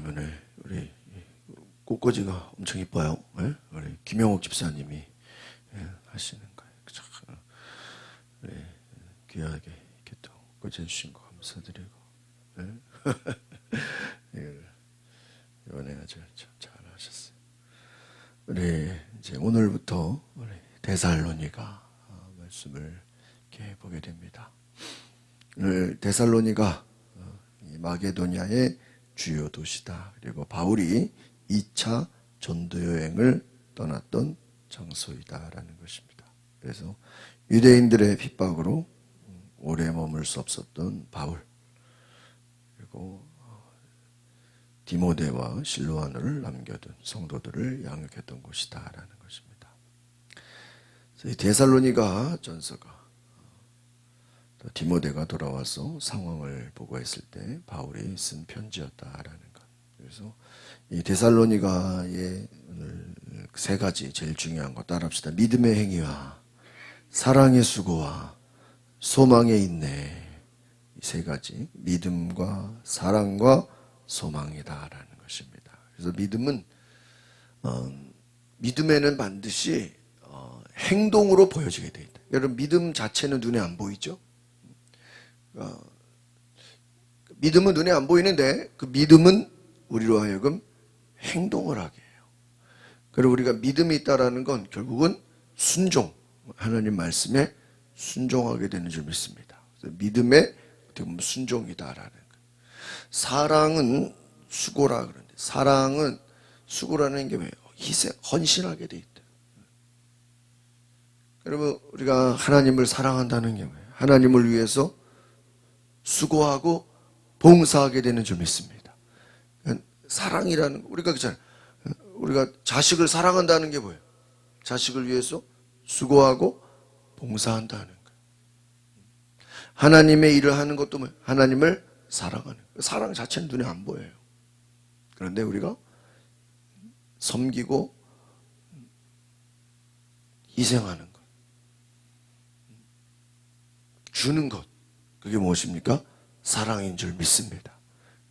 때문에 우리 꽃꽂이가 엄청 이뻐요. 예? 우리 김영옥 집사님이 하시는 거예요. 참, 우리 귀하게 이렇게 또 꽂아주신 거 감사드리고, 예? 이번에 아주 참 잘하셨어요. 우리 이제 오늘부터 우리 데살로니가 말씀을 이렇게 보게 됩니다. 오늘 데살로니가 마게도냐의 주요 도시다. 그리고 바울이 2차 전도 여행을 떠났던 장소이다라는 것입니다. 그래서 유대인들의 핍박으로 오래 머물 수 없었던 바울, 그리고 디모데와 실로아노를 남겨둔 성도들을 양육했던 곳이다라는 것입니다. 그래서 이 데살로니가 전서가 또 디모데가 돌아와서 상황을 보고했을 때 바울이 쓴 편지였다라는 것. 그래서 이 데살로니가의 오늘 세 가지 제일 중요한 거 따라합시다. 믿음의 행위와 사랑의 수고와 소망의 인내. 이 세 가지, 믿음과 사랑과 소망이다라는 것입니다. 그래서 믿음에는 반드시 행동으로 보여지게 돼 있다. 여러분, 믿음 자체는 눈에 안 보이죠? 믿음은 눈에 안 보이는데 그 믿음은 우리로 하여금 행동을 하게 해요. 그리고 우리가 믿음이 있다라는 건 결국은 순종, 하나님 말씀에 순종하게 되는 줄 믿습니다. 그래서 믿음의 어떻게 보면 순종이다라는 거예요. 사랑은 수고라 그러는데, 사랑은 수고라는 게 뭐예요? 희생, 헌신하게 돼 있다. 여러분, 우리가 하나님을 사랑한다는 게 뭐예요? 하나님을 위해서 수고하고 봉사하게 되는 줄 믿습니다. 사랑이라는 거, 우리가 그렇잖아요. 우리가 자식을 사랑한다는 게 뭐예요? 자식을 위해서 수고하고 봉사한다는 거예요. 하나님의 일을 하는 것도 뭐예요? 하나님을 사랑하는 거예요. 사랑 자체는 눈에 안 보여요. 그런데 우리가 섬기고 희생하는 것, 주는 것, 그게 무엇입니까? 사랑인 줄 믿습니다.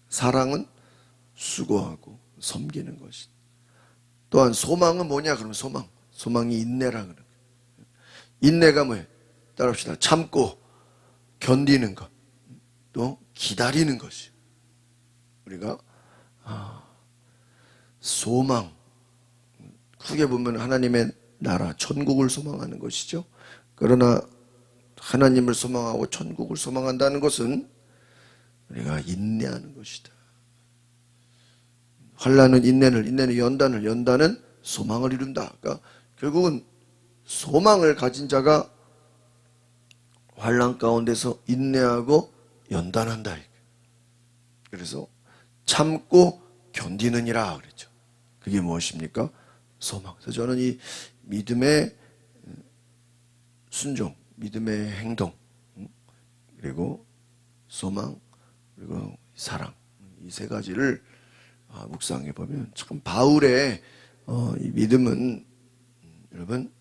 사랑은 수고하고 섬기는 것이다. 또한 소망은 뭐냐? 그러면 소망이 인내라 그러는 거예요. 인내가 뭐예요? 따라합시다. 참고 견디는 것, 또 기다리는 것이. 우리가 소망, 크게 보면 하나님의 나라, 천국을 소망하는 것이죠. 그러나 하나님을 소망하고 천국을 소망한다는 것은 우리가 인내하는 것이다. 환난은 인내는 연단은 소망을 이룬다. 그러니까 결국은 소망을 가진 자가 환난 가운데서 인내하고 연단한다. 그래서 참고 견디느니라 그랬죠. 그게 무엇입니까? 소망. 그래서 저는 이 믿음의 순종, 믿음의 행동, 그리고 소망, 그리고 사랑, 이 세 가지를 묵상해 보면 참 바울의 이 믿음은 여러분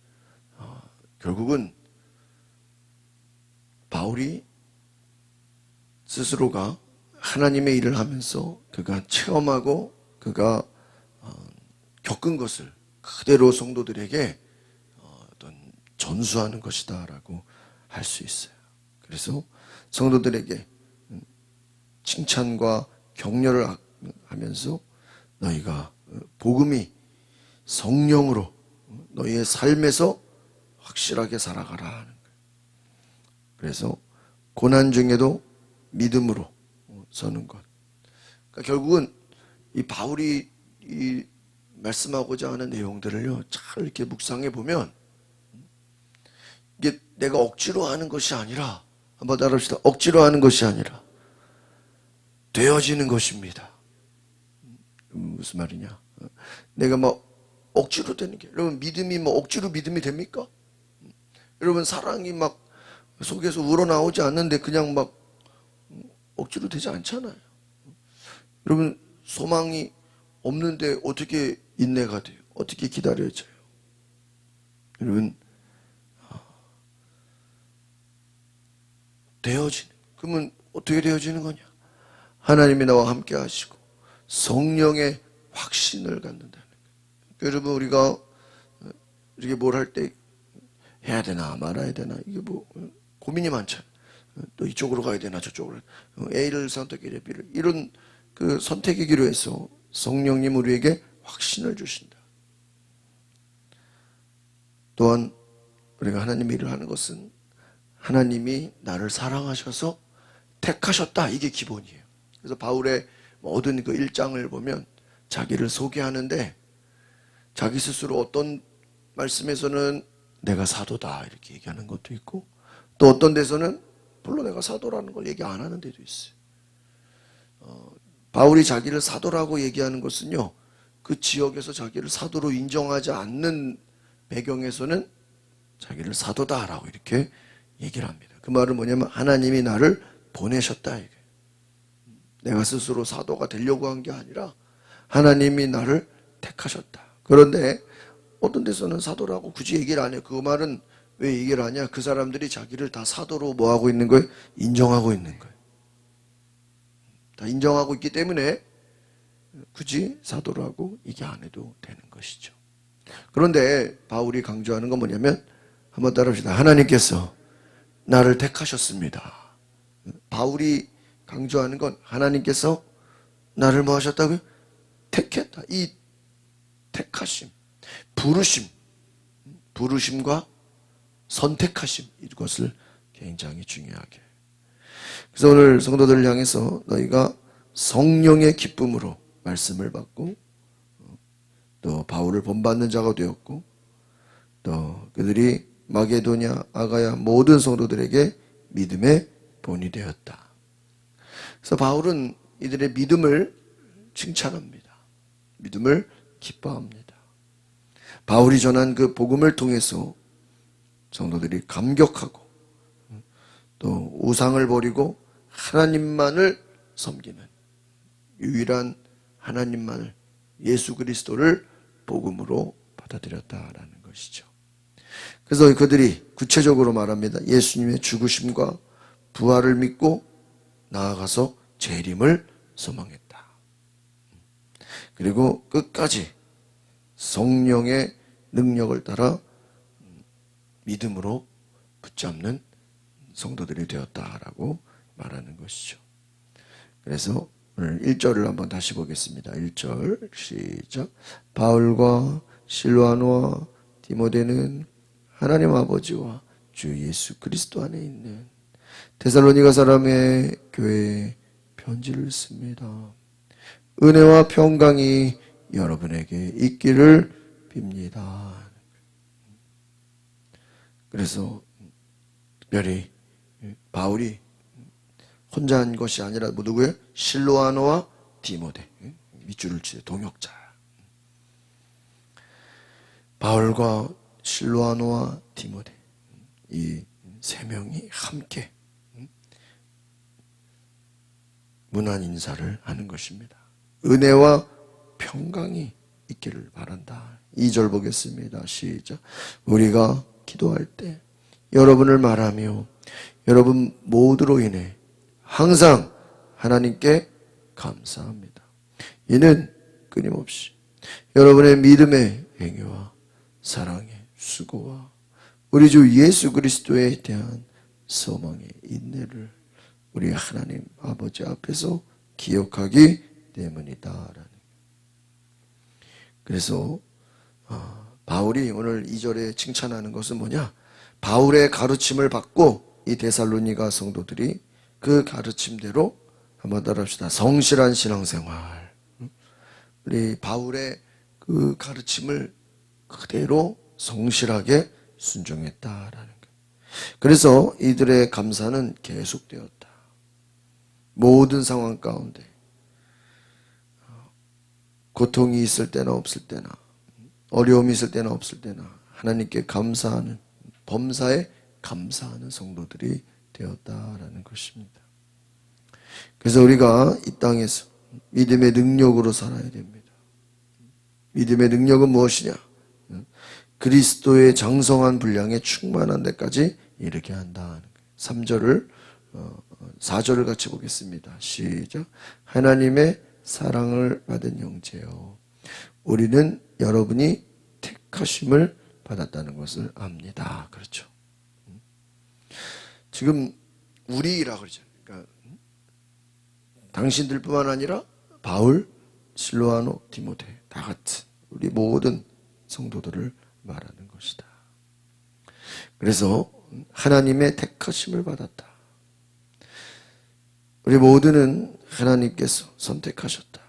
결국은 바울이 스스로가 하나님의 일을 하면서 그가 체험하고 그가 겪은 것을 그대로 성도들에게 어떤 전수하는 것이다라고 할 수 있어요. 그래서 성도들에게 칭찬과 격려를 하면서 너희가 복음이 성령으로 너희의 삶에서 확실하게 살아가라 하는 거예요. 그래서 고난 중에도 믿음으로 서는 것. 그러니까 결국은 이 바울이 이 말씀하고자 하는 내용들을요, 잘 이렇게 묵상해 보면 이게 내가 억지로 하는 것이 아니라, 한번 따라합시다. 억지로 하는 것이 아니라 되어지는 것입니다. 무슨 말이냐? 내가 막 억지로 되는 게, 여러분 믿음이 뭐 억지로 믿음이 됩니까? 여러분 사랑이 막 속에서 우러나오지 않는데 그냥 막 억지로 되지 않잖아요. 여러분 소망이 없는데 어떻게 인내가 돼요? 어떻게 기다려져요? 여러분 되어지는, 그러면 어떻게 되어지는 거냐? 하나님이 나와 함께 하시고 성령의 확신을 갖는다는 거예요. 여러분, 우리가 이렇게 뭘 할 때 해야 되나 말아야 되나 이게 뭐 고민이 많잖아요. 또 이쪽으로 가야 되나 저쪽으로, A를 선택해야 B를, 이런 그 선택의 기로 해서 성령님 우리에게 확신을 주신다. 또한 우리가 하나님의 일을 하는 것은 하나님이 나를 사랑하셔서 택하셨다, 이게 기본이에요. 그래서 바울의 모든 그 1장을 보면 자기를 소개하는데 자기 스스로 어떤 말씀에서는 내가 사도다 이렇게 얘기하는 것도 있고, 또 어떤 데서는 별로 내가 사도라는 걸 얘기 안 하는 데도 있어요. 바울이 자기를 사도라고 얘기하는 것은요, 그 지역에서 자기를 사도로 인정하지 않는 배경에서는 자기를 사도다라고 이렇게 얘기를 합니다. 그 말은 뭐냐면 하나님이 나를 보내셨다, 이게. 내가 스스로 사도가 되려고 한 게 아니라 하나님이 나를 택하셨다. 그런데 어떤 데서는 사도라고 굳이 얘기를 안 해요. 그 말은 왜 얘기를 하냐? 그 사람들이 자기를 다 사도로 뭐 하고 있는 거예요? 인정하고 있는 거예요. 다 인정하고 있기 때문에 굳이 사도라고 얘기 안 해도 되는 것이죠. 그런데 바울이 강조하는 건 뭐냐면, 한번 따라합시다. 하나님께서 나를 택하셨습니다. 바울이 강조하는 건 하나님께서 나를 뭐 하셨다고요? 택했다. 이 택하심, 부르심과 선택하심, 이것을 굉장히 중요하게. 그래서 오늘 성도들을 향해서 너희가 성령의 기쁨으로 말씀을 받고 또 바울을 본받는 자가 되었고, 또 그들이 마게도냐, 아가야 모든 성도들에게 믿음의 본이 되었다. 그래서 바울은 이들의 믿음을 칭찬합니다. 믿음을 기뻐합니다. 바울이 전한 그 복음을 통해서 성도들이 감격하고 또 우상을 버리고 하나님만을 섬기는, 유일한 하나님만을, 예수 그리스도를 복음으로 받아들였다라는 것이죠. 그래서 그들이 구체적으로 말합니다. 예수님의 죽으심과 부활을 믿고 나아가서 재림을 소망했다. 그리고 끝까지 성령의 능력을 따라 믿음으로 붙잡는 성도들이 되었다라고 말하는 것이죠. 그래서 오늘 1절을 한번 다시 보겠습니다. 1절 시작. 바울과 실와노와 디모데는 하나님 아버지와 주 예수 그리스도 안에 있는 데살로니가 사람의 교회에 편지를 씁니다. 은혜와 평강이 여러분에게 있기를 빕니다. 그래서 특별히 바울이 혼자 한 것이 아니라 누구예요? 실로아노와 디모데, 밑줄을 치세요. 동역자. 바울과 실로아노와 디모데, 이 세 명이 함께 문안 인사를 하는 것입니다. 은혜와 평강이 있기를 바란다. 2절 보겠습니다. 시작. 우리가 기도할 때 여러분을 말하며 여러분 모두로 인해 항상 하나님께 감사합니다. 이는 끊임없이 여러분의 믿음의 행위와 사랑의 수고와 우리 주 예수 그리스도에 대한 소망의 인내를 우리 하나님 아버지 앞에서 기억하기 때문이다. 그래서 바울이 오늘 2절에 칭찬하는 것은 뭐냐? 바울의 가르침을 받고 이 데살로니가 성도들이 그 가르침대로, 한번 따라합시다. 성실한 신앙생활. 우리 바울의 그 가르침을 그대로 성실하게 순종했다라는 거예요. 그래서 이들의 감사는 계속되었다. 모든 상황 가운데, 고통이 있을 때나 없을 때나, 어려움이 있을 때나 없을 때나 하나님께 감사하는, 범사에 감사하는 성도들이 되었다라는 것입니다. 그래서 우리가 이 땅에서 믿음의 능력으로 살아야 됩니다. 믿음의 능력은 무엇이냐? 그리스도의 장성한 분량에 충만한 데까지 이르게 한다. 3절을 4절을 같이 보겠습니다. 시작. 하나님의 사랑을 받은 형제요, 우리는 여러분이 택하심을 받았다는 것을 압니다. 그렇죠. 지금 우리라 그러죠. 그러니까 당신들뿐만 아니라 바울, 실로아노, 디모데 다 같은 우리 모든 성도들을 말하는 것이다. 그래서 하나님의 택하심을 받았다. 우리 모두는 하나님께서 선택하셨다.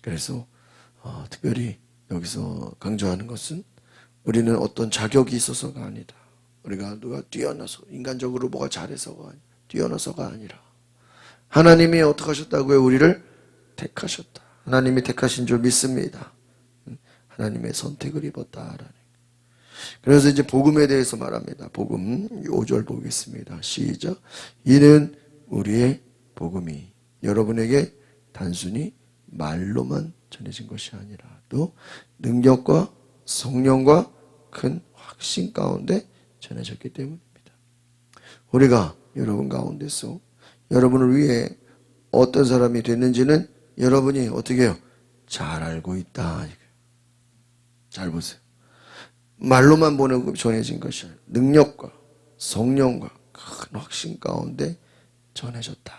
그래서 특별히 여기서 강조하는 것은 우리는 어떤 자격이 있어서가 아니다. 우리가 누가 뛰어나서 인간적으로 뭐가 잘해서가 아니라, 뛰어나서가 아니라 하나님이 어떻게 하셨다고요? 우리를 택하셨다. 하나님이 택하신 줄 믿습니다. 하나님의 선택을 입었다라는. 그래서 이제 복음에 대해서 말합니다. 복음 5절 보겠습니다. 시작. 이는 우리의 복음이 여러분에게 단순히 말로만 전해진 것이 아니라 또 능력과 성령과 큰 확신 가운데 전해졌기 때문입니다. 우리가 여러분 가운데서 여러분을 위해 어떤 사람이 됐는지는 여러분이 어떻게 해요? 잘 알고 있다. 잘 보세요. 말로만 보내고 전해진 것이 아니라 능력과 성령과 큰 확신 가운데 전해졌다.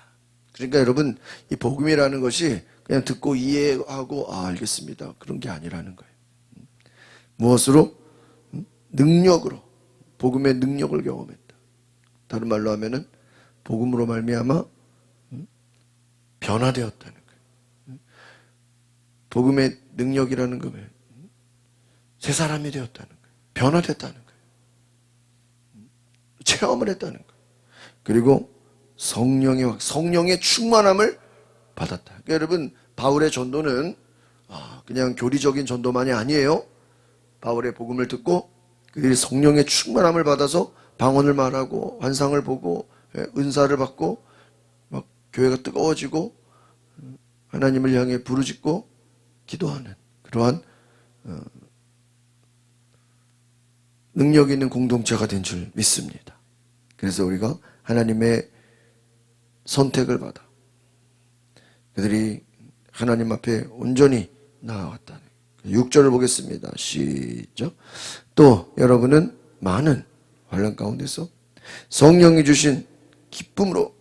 그러니까 여러분, 이 복음이라는 것이 그냥 듣고 이해하고 알겠습니다, 그런 게 아니라는 거예요. 무엇으로? 능력으로, 복음의 능력을 경험했다. 다른 말로 하면은 복음으로 말미암아 변화되었다는 거예요. 복음의 능력이라는 거는 새 사람이 되었다는 거예요. 변화됐다는 거예요. 체험을 했다는 거예요. 그리고 성령의 충만함을 받았다. 그러니까 여러분, 바울의 전도는 그냥 교리적인 전도만이 아니에요. 바울의 복음을 듣고 그들이 성령의 충만함을 받아서 방언을 말하고 환상을 보고 은사를 받고 막 교회가 뜨거워지고 하나님을 향해 부르짖고 기도하는 그러한 능력 있는 공동체가 된 줄 믿습니다. 그래서 우리가 하나님의 선택을 받아 그들이 하나님 앞에 온전히 나아갔다는 6절을 보겠습니다. 시작. 또 여러분은 많은 환난 가운데서 성령이 주신 기쁨으로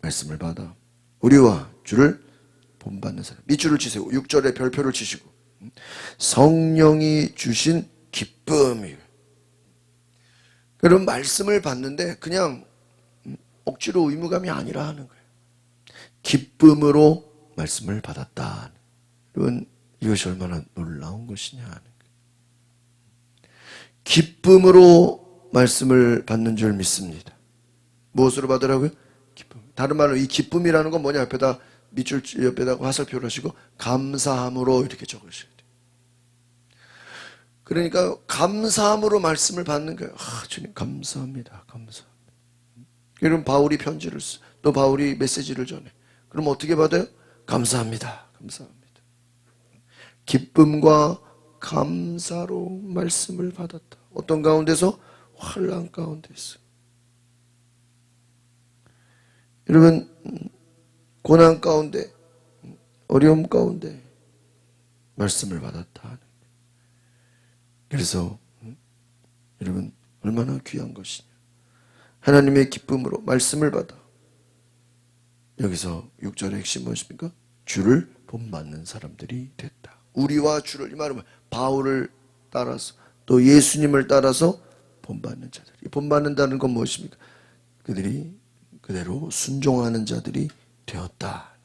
말씀을 받아 우리와 주를 본받는 사람. 밑줄을 치세요. 6절에 별표를 치시고 성령이 주신 기쁨이에요. 그런 말씀을 받는데 그냥 억지로 의무감이 아니라 하는 거예요. 기쁨으로 말씀을 받았다. 여러분, 이것이 얼마나 놀라운 것이냐 하는 거예요. 기쁨으로 말씀을 받는 줄 믿습니다. 무엇으로 받으라고요? 기쁨. 다른 말로 이 기쁨이라는 건 뭐냐? 옆에다 밑줄 옆에다 화살표를 하시고 감사함으로 이렇게 적으셔야 돼요. 그러니까 감사함으로 말씀을 받는 거예요. 주님 감사합니다. 감사합니다. 그럼 바울이 편지를 써. 또 바울이 메시지를 전해. 그럼 어떻게 받아요? 감사합니다. 감사합니다. 기쁨과 감사로 말씀을 받았다. 어떤 가운데서? 환난 가운데서. 여러분, 고난 가운데, 어려움 가운데 말씀을 받았다. 그래서 여러분, 얼마나 귀한 것이냐. 하나님의 기쁨으로 말씀을 받아 여기서 6절의 핵심 무엇입니까? 주를 본받는 사람들이 됐다. 우리와 주를, 이 말은 바울을 따라서 또 예수님을 따라서 본받는 자들. 이 본받는다는 건 무엇입니까? 그들이 그대로 순종하는 자들이 되었다.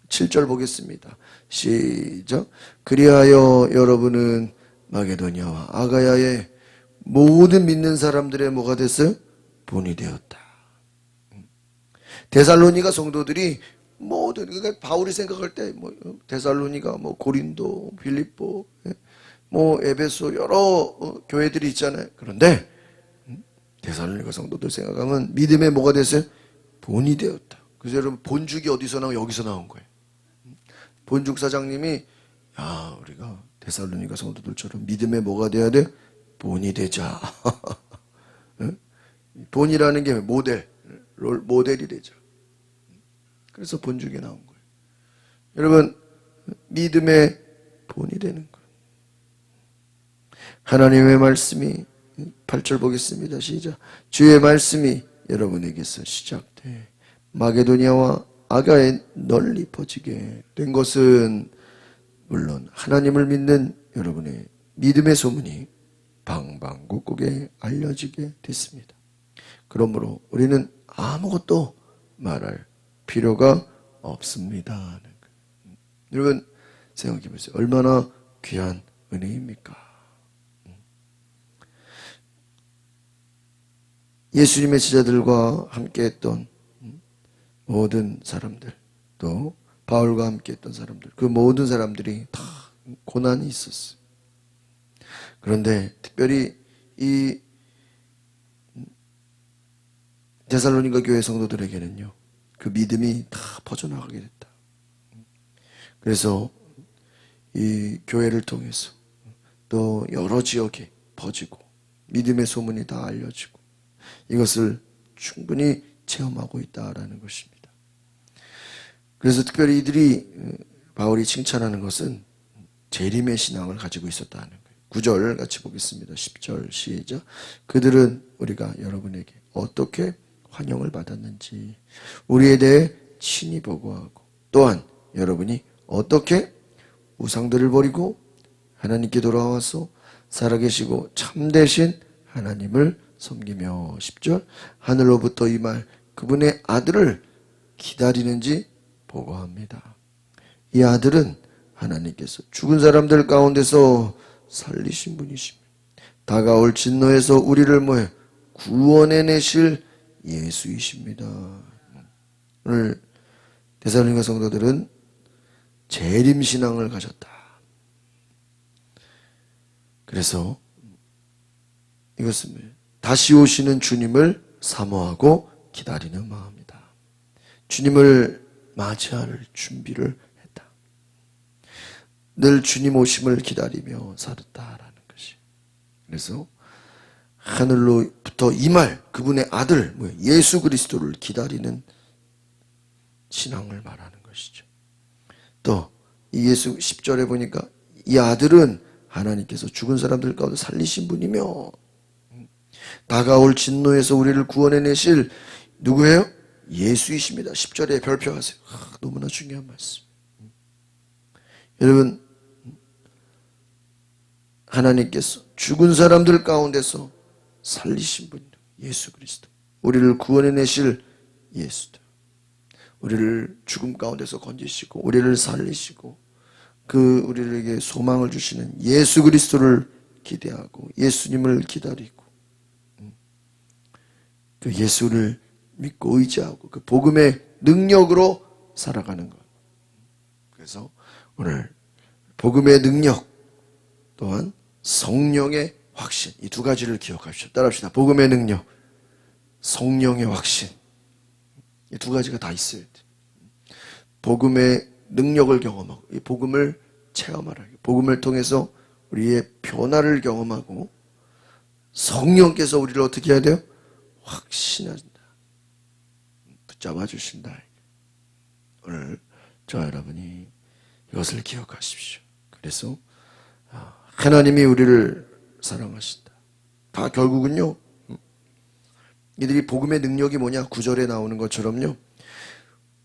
7절 보겠습니다. 시작. 그리하여 여러분은 마게도냐와 아가야의 모든 믿는 사람들의 뭐가 됐어요? 본이 되었다. 데살로니가 성도들이 모든, 그러니까 바울이 생각할 때 데살로니가 고린도, 빌립보, 에베소 여러 교회들이 있잖아요. 그런데 데살로니가 성도들 생각하면 믿음의 뭐가 됐어요? 본이 되었다. 그래서 여러분, 본죽이 어디서 나오고 여기서 나온 거예요. 본죽 사장님이 우리가 데살로니가 성도들처럼 믿음의 뭐가 돼야 돼? 본이 되자. 본이라는 게 모델이 되죠. 그래서 본죽이 나온 거예요. 여러분, 믿음의 본이 되는 거예요. 하나님의 말씀이 8절 보겠습니다. 시작. 주의 말씀이 여러분에게서 시작돼 마게도니아와 아가에 널리 퍼지게 된 것은 물론 하나님을 믿는 여러분의 믿음의 소문이 방방곡곡에 알려지게 됐습니다. 그러므로 우리는 아무것도 말할 필요가 없습니다. 여러분 생각해 보세요. 얼마나 귀한 은혜입니까? 예수님의 제자들과 함께했던 모든 사람들, 또 바울과 함께했던 사람들, 그 모든 사람들이 다 고난이 있었어요. 그런데 특별히 이 데살로니가 교회 성도들에게는요, 그 믿음이 다 퍼져나가게 됐다. 그래서 이 교회를 통해서 또 여러 지역에 퍼지고 믿음의 소문이 다 알려지고 이것을 충분히 체험하고 있다라는 것입니다. 그래서 특별히 이들이 바울이 칭찬하는 것은 재림의 신앙을 가지고 있었다는 거예요. 9절 같이 보겠습니다. 10절 시작. 그들은 우리가 여러분에게 어떻게 환영을 받았는지 우리에 대해 친히 보고하고 또한 여러분이 어떻게 우상들을 버리고 하나님께 돌아와서 살아계시고 참되신 하나님을 섬기며 10절 하늘로부터 임할 그분의 아들을 기다리는지 보고합니다. 이 아들은 하나님께서 죽은 사람들 가운데서 살리신 분이십니다. 다가올 진노에서 우리를 뭐해 구원해내실 예수이십니다. 오늘 데살로니가 성도들은 재림신앙을 가졌다. 그래서 이것은 다시 오시는 주님을 사모하고 기다리는 마음이다. 주님을 맞이할 준비를 했다. 늘 주님 오심을 기다리며 살았다라는 것이. 그래서 하늘로부터 임할 그분의 아들 예수 그리스도를 기다리는 신앙을 말하는 것이죠. 또 이 예수 10절에 보니까 이 아들은 하나님께서 죽은 사람들 가운데 살리신 분이며 다가올 진노에서 우리를 구원해내실 누구예요? 예수이십니다. 10절에 별표하세요. 너무나 중요한 말씀. 여러분 하나님께서 죽은 사람들 가운데서 살리신 분이다. 예수 그리스도. 우리를 구원해내실 예수다. 우리를 죽음 가운데서 건지시고 우리를 살리시고 그 우리에게 소망을 주시는 예수 그리스도를 기대하고 예수님을 기다리고 그 예수를 믿고 의지하고 그 복음의 능력으로 살아가는 것. 그래서 오늘 복음의 능력 또한 성령의 확신 이 두 가지를 기억하십시오. 따라합시다. 복음의 능력, 성령의 확신 이 두 가지가 다 있어야 돼. 복음의 능력을 경험하고 이 복음을 체험하라. 복음을 통해서 우리의 변화를 경험하고 성령께서 우리를 어떻게 해야 돼요? 확신한다. 붙잡아 주신다. 오늘 저와 여러분이 이것을 기억하십시오. 그래서 하나님이 우리를 사랑하신다. 다 결국은요. 이들이 복음의 능력이 뭐냐? 9절에 나오는 것처럼요.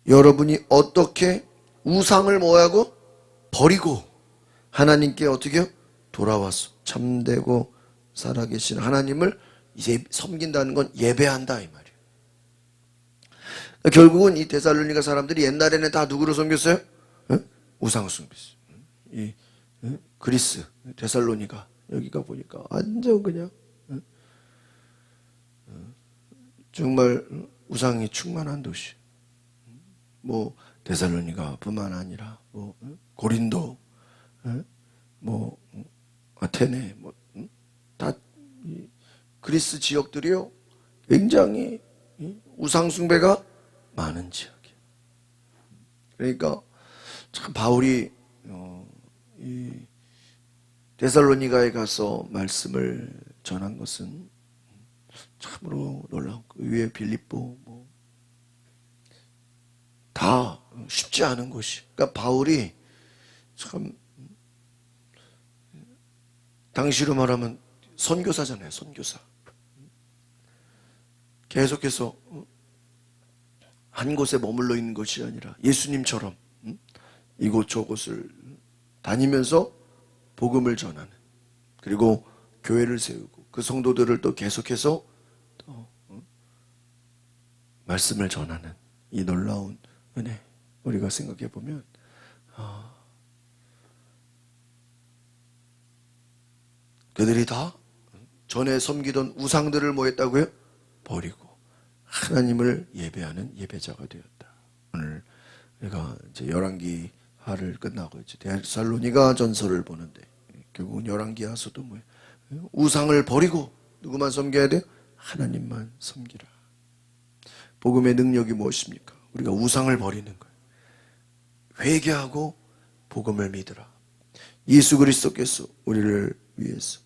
여러분이 어떻게 우상을 뭐하고 버리고 하나님께 어떻게 돌아와서 참되고 살아계신 하나님을 이제 섬긴다는 건 예배한다 이 말이에요. 결국은 이 데살로니가 사람들이 옛날에는 다 누구를 섬겼어요? 우상 숭배했어요. 이 그리스 데살로니가 여기가 보니까 완전 그냥 정말 우상이 충만한 도시. 뭐 데살로니가 뿐만 아니라 뭐 고린도, 뭐 아테네, 뭐 다 그리스 지역들이요 굉장히 우상 숭배가 많은 지역이에요. 그러니까 참 바울이 이 데살로니가에 가서 말씀을 전한 것은 참으로 놀라운 그 위에 빌립보 다 쉽지 않은 것이. 그러니까 바울이 참 당시로 말하면 선교사잖아요. 선교사. 계속해서 한 곳에 머물러 있는 것이 아니라 예수님처럼 이곳 저곳을 다니면서 복음을 전하는, 그리고 교회를 세우고 그 성도들을 또 계속해서 또 말씀을 전하는 이 놀라운 은혜, 우리가 생각해 보면 그들이 다 전에 섬기던 우상들을 뭐 했다고요? 버리고 하나님을 예배하는 예배자가 되었다. 오늘 우리가 이제 열왕기하를 끝나고 이제 데살로니가 전서를 보는데 결국은 열왕기하서도 뭐예요? 우상을 버리고 누구만 섬겨야 돼요? 하나님만 섬기라. 복음의 능력이 무엇입니까? 우리가 우상을 버리는 거예요. 회개하고 복음을 믿으라. 예수 그리스도께서 우리를 위해서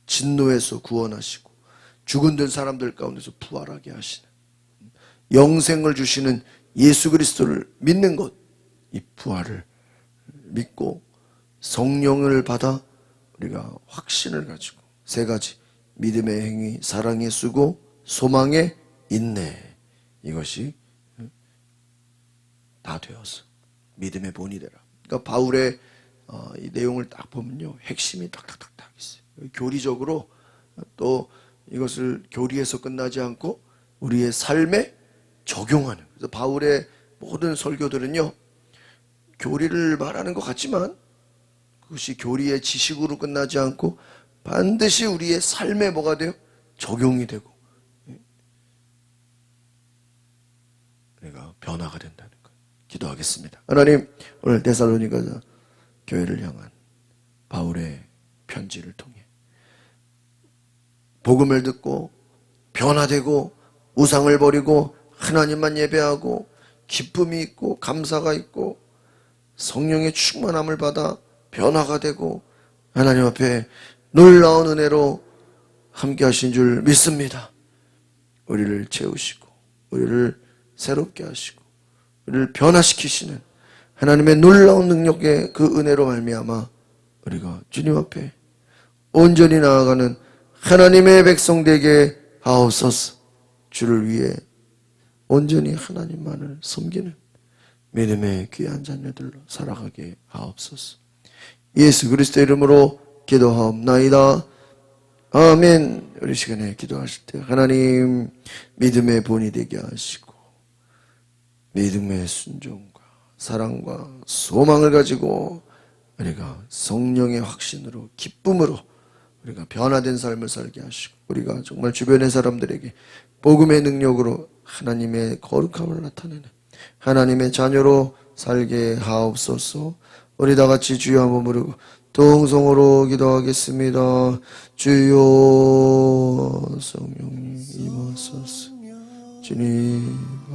진노에서 구원하시고 죽은 든 사람들 가운데서 부활하게 하시는, 영생을 주시는 예수 그리스도를 믿는 것, 이 부활을 믿고 성령을 받아 우리가 확신을 가지고 세 가지, 믿음의 행위, 사랑의 수고, 소망의 인내, 이것이 다 되어서 믿음의 본이 되라. 그러니까 바울의 이 내용을 딱 보면요, 핵심이 딱딱딱딱 있어요. 교리적으로 또 이것을 교리에서 끝나지 않고 우리의 삶에 적용하는. 그래서 바울의 모든 설교들은요, 교리를 말하는 것 같지만 그것이 교리의 지식으로 끝나지 않고 반드시 우리의 삶에 뭐가 돼요? 적용이 되고 우리가 변화가 된다는 것. 기도하겠습니다. 하나님, 오늘 데살로니가 교회를 향한 바울의 편지를 통해 복음을 듣고 변화되고 우상을 버리고 하나님만 예배하고 기쁨이 있고 감사가 있고 성령의 충만함을 받아 변화가 되고 하나님 앞에 놀라운 은혜로 함께 하신 줄 믿습니다. 우리를 채우시고 우리를 새롭게 하시고 우리를 변화시키시는 하나님의 놀라운 능력의 그 은혜로 말미암아 우리가 주님 앞에 온전히 나아가는 하나님의 백성 되게 하옵소서. 주를 위해 온전히 하나님만을 섬기는 믿음의 귀한 자녀들로 살아가게 하옵소서. 예수 그리스도의 이름으로 기도하옵나이다. 아멘. 우리 시간에 기도하실 때 하나님 믿음의 본이 되게 하시고 믿음의 순종과 사랑과 소망을 가지고 우리가 성령의 확신으로 기쁨으로 우리가 변화된 삶을 살게 하시고 우리가 정말 주변의 사람들에게 복음의 능력으로 하나님의 거룩함을 나타내는 하나님의 자녀로 살게 하옵소서. 우리 다 같이 주여 한번 부르고 동성으로 기도하겠습니다. 주여 성령님 임하소서. 주님